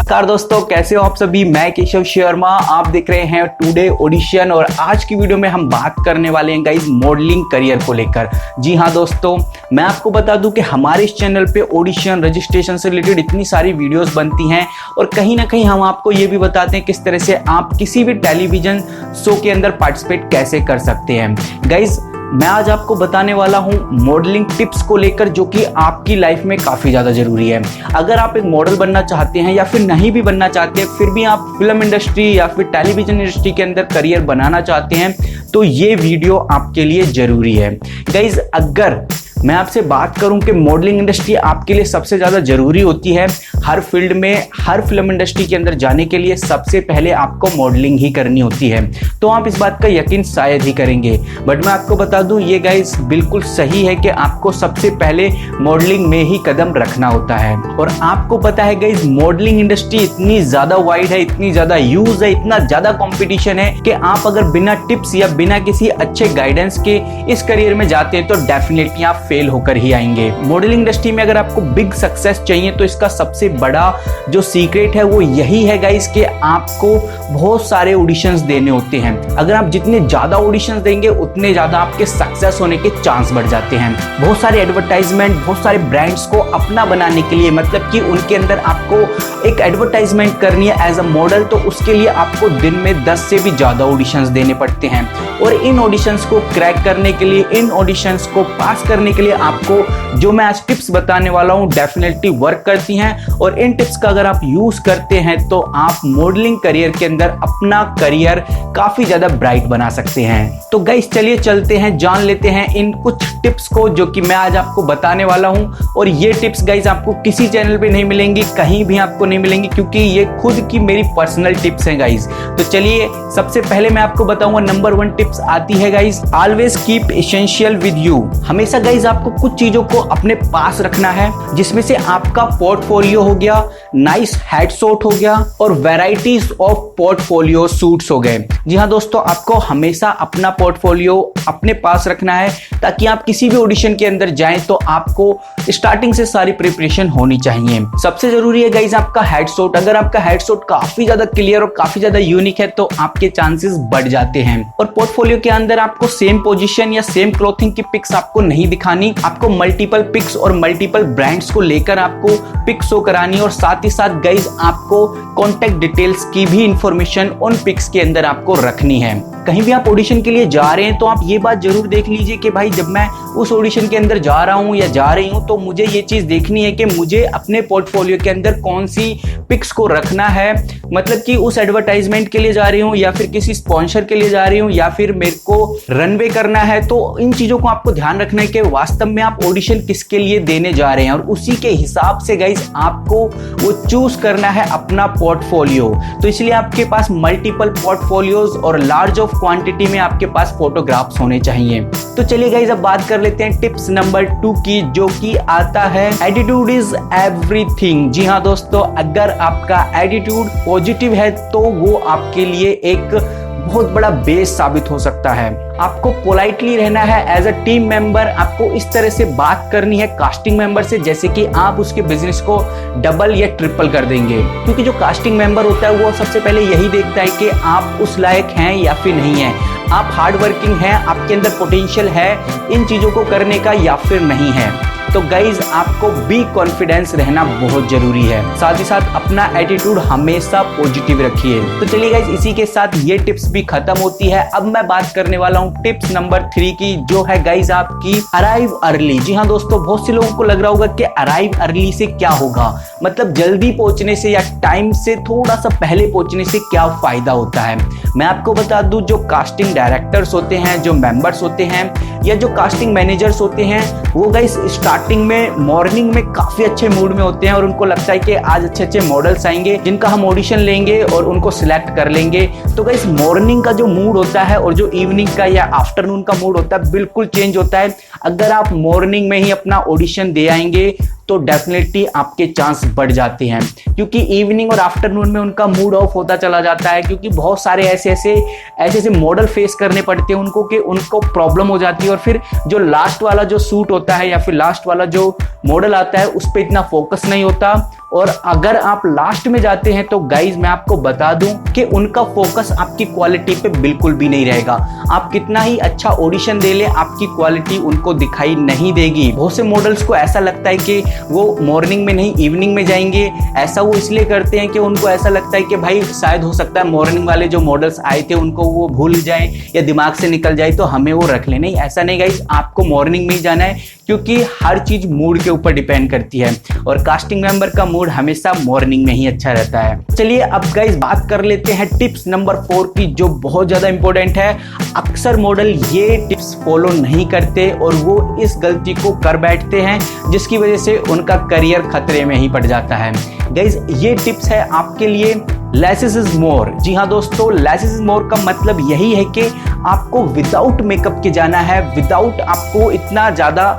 नमस्कार दोस्तों, कैसे हो आप सभी। मैं केशव शर्मा, आप देख रहे हैं टुडे ऑडिशन। और आज की वीडियो में हम बात करने वाले हैं गाइस मॉडलिंग करियर को लेकर। जी हाँ दोस्तों, मैं आपको बता दूं कि हमारे इस चैनल पे ऑडिशन रजिस्ट्रेशन से रिलेटेड इतनी सारी वीडियोस बनती हैं और कहीं ना कहीं हम आपको ये भी बताते हैं किस तरह से आप किसी भी टेलीविजन शो के अंदर पार्टिसिपेट कैसे कर सकते हैं। गाइस मैं आज आपको बताने वाला हूं मॉडलिंग टिप्स को लेकर, जो कि आपकी लाइफ में काफ़ी ज़्यादा ज़रूरी है। अगर आप एक मॉडल बनना चाहते हैं या फिर नहीं भी बनना चाहते हैं, फिर भी आप फिल्म इंडस्ट्री या फिर टेलीविजन इंडस्ट्री के अंदर करियर बनाना चाहते हैं, तो ये वीडियो आपके लिए ज़रूरी है। गाइज अगर मैं आपसे बात करूं कि मॉडलिंग इंडस्ट्री आपके लिए सबसे ज़्यादा ज़रूरी होती है, हर फील्ड में हर फिल्म इंडस्ट्री के अंदर जाने के लिए सबसे पहले आपको मॉडलिंग ही करनी होती है, तो आप इस बात का यकीन शायद ही करेंगे। बट मैं आपको बता दूं ये गाइस बिल्कुल सही है कि आपको सबसे पहले मॉडलिंग में ही कदम रखना होता है। और आपको पता है गाइस मॉडलिंग इंडस्ट्री इतनी ज़्यादा वाइड है, इतनी ज़्यादा यूज है, इतना ज़्यादा कॉम्पिटिशन है कि आप अगर बिना टिप्स या बिना किसी अच्छे गाइडेंस के इस करियर में जाते हैं तो डेफिनेटली आप फेल होकर ही आएंगे। मॉडलिंग इंडस्ट्री में अगर आपको बिग सक्सेस चाहिए तो इसका सबसे बड़ा जो सीक्रेट है वो यही है गाइस कि आपको बहुत सारे ऑडिशंस देने होते हैं। अगर आप जितने ज्यादा ऑडिशंस देंगे उतने ज्यादा आपके सक्सेस होने के चांस बढ़ जाते हैं। बहुत सारे एडवर्टाइजमेंट, बहुत सारे ब्रांड्स को अपना बनाने के लिए, मतलब कि उनके अंदर आपको एक एडवर्टाइजमेंट करनी है एज अ मॉडल, तो उसके लिए आपको दिन में 10 से भी ज्यादा ऑडिशंस देने पड़ते हैं। और इन ऑडिशंस को क्रैक करने के लिए, इन ऑडिशंस को पास करने के लिए आपको जो मैं आज टिप्स बताने वाला हूं डेफिनेटली वर्क करती हैं। और इन टिप्स का अगर आप यूज करते हैं तो आप मॉडलिंग करियर के अंदर अपना करियर काफी ज्यादा ब्राइट बना सकते हैं। तो गाइस चलिए चलते हैं, जान लेते हैं इन कुछ टिप्स को जो कि मैं आज आपको बताने वाला हूं। और ये टिप्स गाइस आपको किसी चैनल पे नहीं मिलेंगी, कहीं भी आपको नहीं मिलेंगी, क्योंकि ये खुद की मेरी पर्सनल टिप्स हैं गाइस। तो चलिए सबसे पहले मैं आपको बताऊंगा नंबर 1 टिप्स आती है guys, always keep essential with you. हमेशा गाइस आपको कुछ चीजों को अपने पास रखना है, जिसमें से आपका पोर्टफोलियो हो गया, नाइस हेडशॉट हो गया और वैरायटीज ऑफ पोर्टफोलियो सूट्स हो गए। जी हाँ दोस्तों, आपको हमेशा अपना पोर्टफोलियो अपने पास रखना है ताकि आप किसी भी ऑडिशन के अंदर जाएं तो आपको स्टार्टिंग से सारी प्रिपरेशन होनी चाहिए। सबसे जरूरी है गाइस आपका हेडशॉट। अगर आपका हेडशॉट काफी ज्यादा क्लियर और काफी ज्यादा यूनिक है तो आपके चांसेस बढ़ जाते हैं। और पोर्टफोलियो के अंदर आपको सेम पोजीशन या सेम क्लोथिंग की पिक्स आपको नहीं दिखानी, आपको मल्टीपल पिक्स और मल्टीपल ब्रांड्स को लेकर आपको पिक शो करानी। और साथ ही साथ गाइस आपको कॉन्टेक्ट डिटेल्स की भी इंफॉर्मेशन उन पिक्स के अंदर आपको रखनी है। कहीं भी आप ऑडिशन के लिए जा रहे हैं तो आप ये बात जरूर देख लीजिए कि भाई जब मैं उस ऑडिशन के अंदर जा रहा हूं या जा रही हूं तो मुझे ये चीज देखनी है कि मुझे अपने पोर्टफोलियो के अंदर कौन सी पिक्स को रखना है। मतलब कि उस एडवर्टाइजमेंट के लिए जा रही हूं या फिर किसी स्पॉन्सर के लिए जा रही हूं या फिर मेरे को रनवे करना है, तो इन चीजों को आपको ध्यान रखना है कि वास्तव में आप ऑडिशन किसके लिए देने जा रहे हैं। और उसी के हिसाब से गाइस आपको वो चूज करना है अपना पोर्टफोलियो। तो इसलिए आपके पास मल्टीपल पोर्टफोलियोज और लार्ज ऑफ क्वांटिटी में आपके पास फोटोग्राफ्स होने चाहिए। तो चलिए गाइस अब बात कर लेते हैं टिप्स नंबर 2 की, जो कि आता है एटीट्यूड इज एवरीथिंग। जी हाँ दोस्तों, अगर आपका एटीट्यूड पॉजिटिव है तो वो आपके लिए एक बहुत बड़ा बेस साबित हो सकता है। आपको पोलाइटली रहना है एज अ टीम मेंबर। आपको इस तरह से बात करनी है कास्टिंग मेंबर से जैसे कि आप उसके बिजनेस को डबल या ट्रिपल कर देंगे, क्योंकि जो कास्टिंग मेंबर होता है वो सबसे पहले यही देखता है कि आप उस लायक हैं या फिर नहीं हैं, आप हार्ड वर्किंग हैं, आपके अंदर पोटेंशियल है इन चीजों को करने का या फिर नहीं है। तो गाइज आपको बी कॉन्फिडेंस रहना बहुत जरूरी है। साथ ही साथ अपना एटीट्यूड हमेशा पॉजिटिव रखिए। तो चलिए गाइज इसी के साथ ये टिप्स भी खत्म होती है। अब मैं बात करने वाला हूँ टिप्स नंबर 3 की, जो है गाइज आपकी अराइव अर्ली। जी हाँ दोस्तों, बहुत से लोगों को लग रहा होगा कि अराइव अर्ली से क्या होगा, मतलब जल्दी पहुंचने से या टाइम से थोड़ा सा पहले पहुंचने से क्या फायदा होता है। मैं आपको बता दूं, जो कास्टिंग डायरेक्टर्स होते हैं, जो मेंबर्स होते हैं या जो कास्टिंग मैनेजर्स होते हैं, वो गाइस स्टार्टिंग में मॉर्निंग में काफी अच्छे मूड में होते हैं और उनको लगता है कि आज अच्छे अच्छे मॉडल्स आएंगे जिनका हम ऑडिशन लेंगे और उनको सिलेक्ट कर लेंगे। तो गाइस मॉर्निंग का जो मूड होता है और जो इवनिंग का या आफ्टरनून का मूड होता है बिल्कुल चेंज होता है। अगर आप मॉर्निंग में ही अपना ऑडिशन दे आएंगे तो डेफिनेटली आपके चांस बढ़ जाते हैं, क्योंकि इवनिंग और आफ्टरनून में उनका मूड ऑफ होता चला जाता है, क्योंकि बहुत सारे ऐसे मॉडल फेस करने पड़ते हैं उनको कि उनको प्रॉब्लम हो जाती है और फिर जो लास्ट वाला जो सूट होता है या फिर लास्ट वाला जो मॉडल आता है उस पर इतना फोकस नहीं होता और अगर आप लास्ट में जाते हैं तो गाइज मैं आपको बता दूं कि उनका फोकस आपकी क्वालिटी पे बिल्कुल भी नहीं रहेगा। आप कितना ही अच्छा ऑडिशन दे ले, आपकी क्वालिटी उनको दिखाई नहीं देगी। बहुत से मॉडल्स को ऐसा लगता है कि वो मॉर्निंग में नहीं इवनिंग में जाएंगे। ऐसा वो इसलिए करते हैं कि उनको ऐसा लगता है कि भाई शायद हो सकता है मॉर्निंग वाले जो मॉडल्स आए थे उनको वो भूल जाए या दिमाग से निकल जाए तो हमें वो रख ले। नहीं, ऐसा नहीं गाइज, आपको मॉर्निंग में ही जाना है क्योंकि हर चीज मूड के ऊपर डिपेंड करती है और कास्टिंग मेंबर का मूड हमेशा मॉर्निंग में ही अच्छा रहता है। चलिए अब गाइस बात कर लेते हैं टिप्स नंबर 4 की, जो बहुत ज्यादा इंपॉर्टेंट है। अक्सर मॉडल ये टिप्स फॉलो नहीं करते और वो इस गलती को कर बैठते हैं जिसकी वजह से उनका करियर खतरे में ही पड़ जाता है। गाइस ये टिप्स है आपके लिए लेस इज मोर। जी हाँ दोस्तों, लेस इज मोर का मतलब यही है कि आपको विदाउट मेकअप के जाना है, विदाउट आपको इतना ज्यादा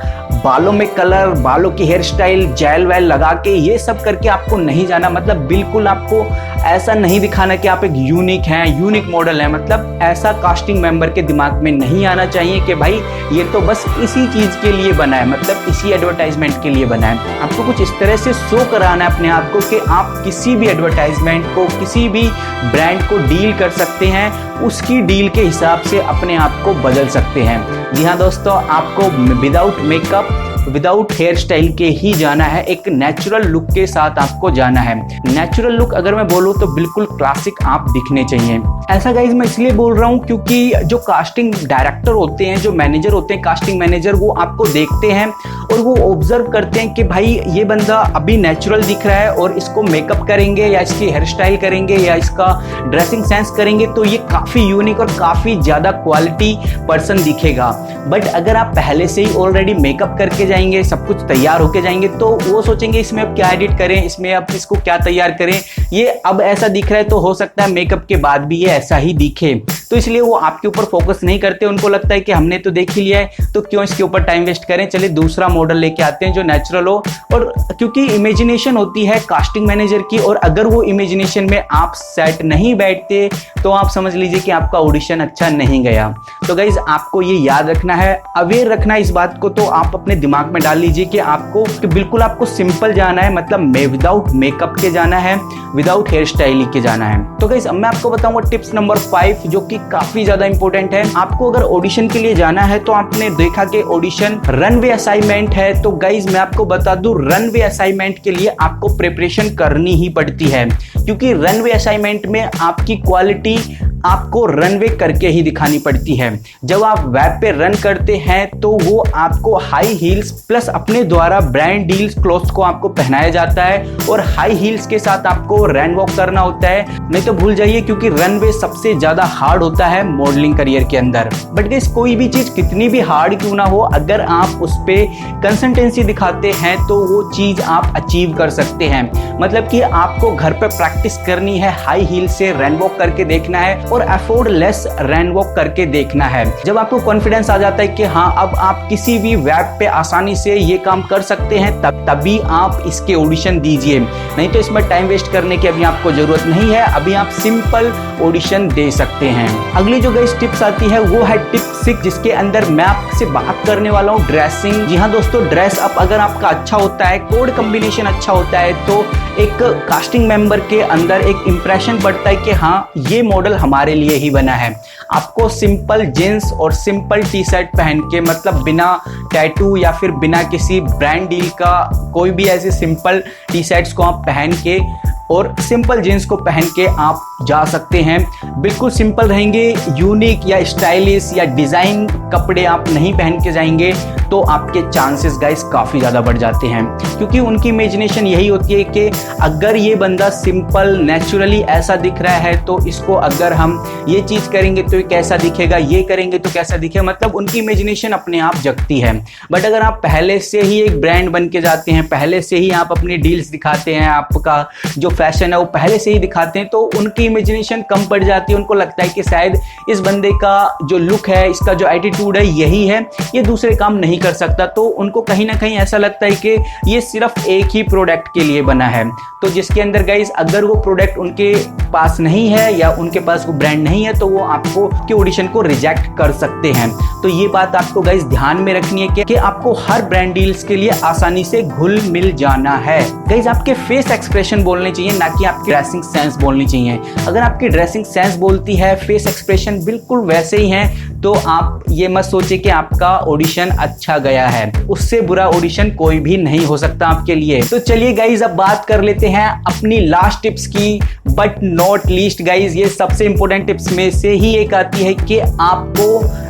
बालों में कलर, बालों की हेयर स्टाइल, जेल वेल लगा के ये सब करके आपको नहीं जाना। मतलब बिल्कुल आपको ऐसा नहीं दिखाना कि आप एक यूनिक हैं, यूनिक मॉडल है। मतलब ऐसा कास्टिंग मेंबर के दिमाग में नहीं आना चाहिए कि भाई ये तो बस इसी चीज के लिए बना है, मतलब इसी एडवर्टाइजमेंट के लिए बना है। आपको कुछ इस तरह से शो कराना है अपने आप को कि आप किसी भी एडवर्टाइजमेंट को, किसी भी ब्रांड को डील कर सकते हैं, उसकी डील के हिसाब से अपने आप को बदल सकते हैं। जी हाँ दोस्तों, आपको without makeup, without hair style के ही जाना है, एक नेचुरल लुक के साथ आपको जाना है। नेचुरल लुक अगर मैं बोलूँ तो बिल्कुल क्लासिक आप दिखने चाहिए। ऐसा गाइज मैं इसलिए बोल रहा हूँ क्योंकि जो कास्टिंग डायरेक्टर होते हैं, जो मैनेजर होते हैं, कास्टिंग मैनेजर, वो आपको देखते हैं और वो ऑब्जर्व करते हैं कि भाई ये बंदा अभी नेचुरल दिख रहा है और इसको मेकअप करेंगे या इसकी हेयर स्टाइल करेंगे या इसका ड्रेसिंग सेंस करेंगे तो ये काफ़ी यूनिक और काफ़ी ज़्यादा क्वालिटी पर्सन दिखेगा। बट अगर आप पहले से ही ऑलरेडी मेकअप करके जाएंगे, सब कुछ तैयार होके जाएंगे, तो वो सोचेंगे इसमें अब क्या एडिट करें, इसमें अब इसको क्या तैयार करें, ये अब ऐसा दिख रहा है तो हो सकता है मेकअप के बाद भी ये ऐसा ही दिखे। तो इसलिए वो आपके ऊपर फोकस नहीं करते। उनको लगता है कि हमने तो देख ही लिया है तो क्यों इसके ऊपर टाइम वेस्ट करें, चलिए दूसरा मॉडल लेके आते हैं जो नेचुरल हो। और क्योंकि इमेजिनेशन होती है कास्टिंग मैनेजर की, और अगर वो इमेजिनेशन में आप सेट नहीं बैठते तो आप समझ लीजिए कि आपका ऑडिशन अच्छा नहीं गया। तो गाइज आपको ये याद रखना है, अवेयर रखना है इस बात को। तो आप अपने दिमाग में डाल लीजिए कि आपको कि बिल्कुल आपको सिंपल जाना है, मतलब विदाउट मेकअप के जाना है, विदाउट हेयर स्टाइल के जाना है। तो गाइज अब मैं आपको बताऊंगा टिप्स नंबर 5 जो कि काफी ज्यादा इंपॉर्टेंट है। आपको अगर ऑडिशन के लिए जाना है तो आपने देखा कि ऑडिशन रनवे असाइनमेंट है, तो गाइज मैं आपको बता दूं रनवे असाइनमेंट के लिए आपको प्रिपरेशन करनी ही पड़ती है, क्योंकि रनवे असाइनमेंट में आपकी क्वालिटी आपको रनवे करके ही दिखानी पड़ती है। जब आप वेब पे रन करते हैं तो वो आपको हाई हील्स प्लस अपने द्वारा ब्रांड डील्स क्लॉथ्स को आपको पहनाया जाता है और हाई हील्स के साथ आपको रन वॉक करना होता है, नहीं तो भूल जाइए क्योंकि रनवे सबसे ज्यादा हार्ड होता है मॉडलिंग करियर के अंदर। बट गाइस कोई भी चीज कितनी भी हार्ड क्यों ना हो, अगर आप उस पे कंसिस्टेंसी दिखाते हैं तो वो चीज आप अचीव कर सकते हैं। मतलब कि आपको घर पे प्रैक्टिस करनी है, हाई हील से रन वॉक करके देखना है और एफोर्डलेस रन वॉक करके देखना है। जब आपको कॉन्फिडेंस आ जाता है कि हाँ अब आप किसी भी वेब पे आसानी से ये काम कर सकते हैं, तभी आप इसके ऑडिशन दीजिए, नहीं तो इसमें टाइम वेस्ट करने की अभी आपको जरूरत नहीं है। अभी आप सिंपल ऑडिशन दे सकते हैं। अगली जो गाइस टिप्स आती है वो है टिप 6, जिसके अंदर मैं आपसे बात करने वाला हूँ ड्रेसिंग। जी हाँ दोस्तों, ड्रेस अप अगर आपका अच्छा होता है, कोड कॉम्बिनेशन अच्छा होता है, तो एक कास्टिंग मेंबर के अंदर एक इंप्रेशन पड़ता है कि हाँ ये मॉडल हमारे लिए ही बना है। आपको सिंपल जींस और सिंपल टी शर्ट पहन के, मतलब बिना टैटू या फिर बिना किसी ब्रांड डील का, कोई भी ऐसे सिंपल टी शर्ट्स को आप पहन के और सिंपल जीन्स को पहन के आप जा सकते हैं। बिल्कुल सिंपल रहेंगे, यूनिक या स्टाइलिश या डिज़ाइन कपड़े आप नहीं पहन के जाएंगे तो आपके चांसेस गाइस काफ़ी ज़्यादा बढ़ जाते हैं, क्योंकि उनकी इमेजिनेशन यही होती है कि अगर ये बंदा सिंपल नेचुरली ऐसा दिख रहा है तो इसको अगर हम ये चीज़ करेंगे तो ये कैसा दिखेगा, ये करेंगे तो कैसा दिखेगा। मतलब उनकी इमेजिनेशन अपने आप जगती है। बट अगर आप पहले से ही एक ब्रांड बन के जाते हैं, पहले से ही आप अपनी डील्स दिखाते हैं, आपका जो फैशन है वो पहले से ही दिखाते हैं, तो उनकी इमेजिनेशन कम पड़ जाती है। उनको लगता है कि शायद इस बंदे का जो लुक है, इसका जो एटीट्यूड है यही है, ये दूसरे काम नहीं कर सकता। तो उनको कहीं ना कहीं ऐसा लगता है कि ये सिर्फ एक ही प्रोडक्ट के लिए बना है। तो जिसके अंदर गाइज अगर वो प्रोडक्ट उनके पास नहीं है या उनके पास वो ब्रांड नहीं है तो वो आपको के ऑडिशन को रिजेक्ट कर सकते हैं। तो ये बात आपको गाइज ध्यान में रखनी है कि आपको हर ब्रांड डील्स के लिए आसानी से घुल मिल जाना है। गाइज आपके फेस एक्सप्रेशन बोलने चाहिए, ना कि आपकी ड्रेसिंग सेंस बोलनी चाहिए। अगर आपकी ड्रेसिंग सेंस बोलती है, फेस एक्सप्रेशन बिल्कुल वैसे ही हैं, तो आप ये मत सोचिए कि आपका ऑडिशन अच्छा गया है। उससे बुरा ऑडिशन कोई भी नहीं हो सकता आपके लिए। तो चलिए गाइज अब बात कर लेते हैं अपनी लास्ट टिप्स की, बट नॉट लीस्ट गाइज ये सबसे इंपॉर्टेंट टिप्स में से ही एक आती है कि आपको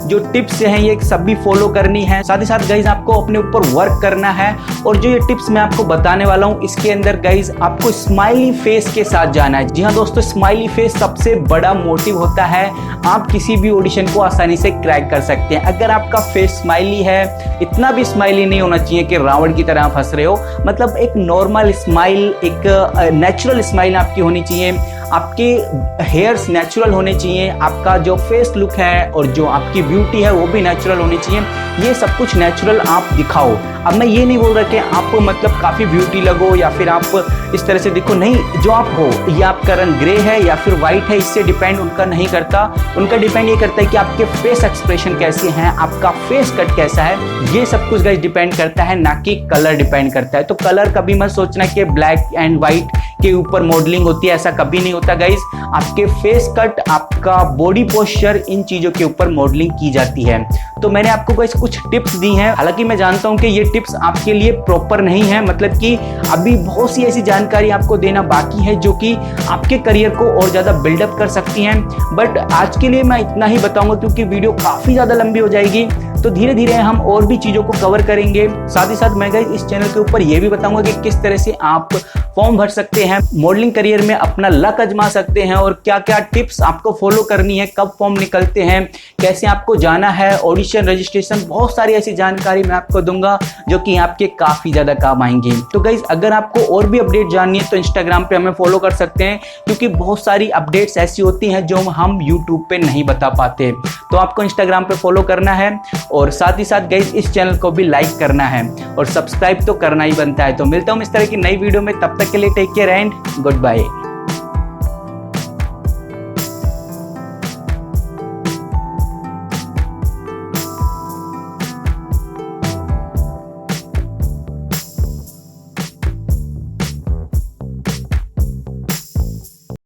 जो टिप्स हैं ये सभी फॉलो करनी है। साथ ही साथ गाइज आपको अपने ऊपर वर्क करना है। और जो ये टिप्स मैं आपको बताने वाला हूँ इसके अंदर गाइज आपको स्माइली फेस के साथ जाना है। जी हाँ दोस्तों, स्माइली फेस सबसे बड़ा मोटिव होता है। आप किसी भी ऑडिशन को आसानी से क्रैक कर सकते हैं अगर आपका फेस स्माइली है। इतना भी स्माइली नहीं होना चाहिए कि रावण की तरह फंस रहे हो, मतलब एक नॉर्मल स्माइल, एक नेचुरल स्माइल आपकी होनी चाहिए। आपके हेयर्स नेचुरल होने चाहिए, आपका जो फेस लुक है और जो आपकी ब्यूटी है वो भी नेचुरल होनी चाहिए। ये सब कुछ नेचुरल आप दिखाओ। अब मैं ये नहीं बोल रहा कि आप मतलब काफ़ी ब्यूटी लगो या फिर आप इस तरह से दिखो, नहीं, जो आप हो, ये आपका रंग ग्रे है या फिर वाइट है, इससे डिपेंड उनका नहीं करता। उनका डिपेंड ये करता है कि आपके फेस एक्सप्रेशन कैसे हैं, आपका फेस कट कैसा है, ये सब कुछ गाइस डिपेंड करता है, ना कि कलर डिपेंड करता है। तो कलर कभी मत सोचना कि ब्लैक एंड व्हाइट के ऊपर मॉडलिंग होती है, ऐसा कभी नहीं होता गाइस। आपके फेस कट, आपका बॉडी पोस्चर, इन चीज़ों के ऊपर मॉडलिंग की जाती है। तो मैंने आपको गाइस कुछ टिप्स दी हैं। हालांकि मैं जानता हूं कि ये टिप्स आपके लिए प्रॉपर नहीं है, मतलब कि अभी बहुत सी ऐसी जानकारी आपको देना बाकी है जो कि आपके करियर को और ज़्यादा बिल्डअप कर सकती हैं। बट आज के लिए मैं इतना ही बताऊंगा क्योंकि वीडियो काफ़ी ज़्यादा लंबी हो जाएगी। तो धीरे धीरे हम और भी चीज़ों को कवर करेंगे। साथ ही साथ मैं गाइस इस चैनल के ऊपर ये भी बताऊंगा कि किस तरह से आप फॉर्म भर सकते हैं, मॉडलिंग करियर में अपना लक आजमा सकते हैं और क्या क्या टिप्स आपको फॉलो करनी है, कब फॉर्म निकलते हैं, कैसे आपको जाना है, ऑडिशन, रजिस्ट्रेशन, बहुत सारी ऐसी जानकारी मैं आपको दूंगा जो कि आपके काफ़ी ज़्यादा काम आएंगी। तो गाइस अगर आपको और भी अपडेट जाननी है तो इंस्टाग्राम पे हमें फॉलो कर सकते हैं, क्योंकि बहुत सारी अपडेट्स ऐसी होती हैं जो हम यूट्यूब पे नहीं बता पाते। तो आपको इंस्टाग्राम पे फॉलो करना है और साथ ही साथ गाइस इस चैनल को भी लाइक करना है और सब्सक्राइब तो करना ही बनता है। तो मिलता हूँ इस तरह की नई वीडियो में, तब तक के लिए take care and good bye.